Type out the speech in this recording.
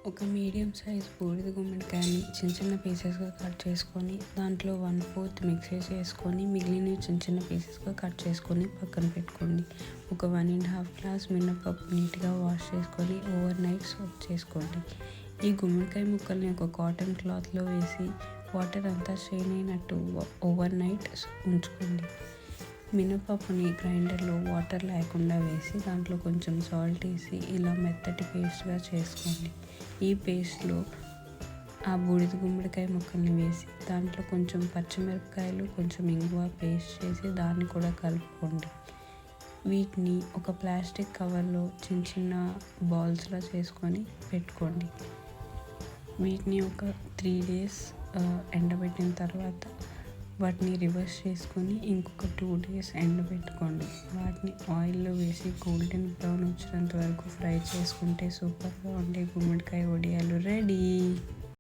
ఒక medium size బూడిద గుమ్మడికాయని చిన్న చిన్న పీసెస్గా కట్ చేసుకొని దాంట్లో 1/4 మిక్సీ చేసుకొని మిగిలిన చిన్న చిన్న పీసెస్గా కట్ చేసుకొని పక్కన పెట్టుకోండి. ఒక 1.5 గ్లాస్ మినపప్పు నీట్గా వాష్ చేసుకొని ఓవర్ నైట్ సోక్ చేసుకోండి. ఈ గుమ్మడికాయ ముక్కల్ని ఒక కాటన్ క్లాత్లో వేసి వాటర్ అంతా స్ట్రెయిన్ అయినట్టు ఓవర్ నైట్ ఉంచుకోండి. మినపప్పుని గ్రైండర్లో వాటర్ లేకుండా వేసి దాంట్లో కొంచెం సాల్ట్ వేసి ఇలా మెత్తటి పేస్ట్గా చేసుకోండి. ఈ పేస్ట్లో ఆ బూడిద గుమ్మడికాయ ముక్కల్ని వేసి దాంట్లో కొంచెం పచ్చిమిరపకాయలు, కొంచెం ఇంగువ పేస్ట్ చేసి దాన్ని కూడా కలుపుకోండి. వీటిని ఒక ప్లాస్టిక్ కవర్లో చిన్న చిన్న బాల్స్లా చేసుకొని పెట్టుకోండి. వీటిని ఒక 3 days ఎండబెట్టిన తర్వాత వాటిని రివర్స్ చేసుకొని ఇంకొక 2 days ఎండబెట్టుకోండి. వాటిని ఆయిల్లో వేసి గోల్డెన్ బ్రౌన్ వచ్చేంత వరకు ఫ్రై చేసుకుంటే సూపర్గా ఉండే గుమ్మడికాయ వడియాలు రెడీ.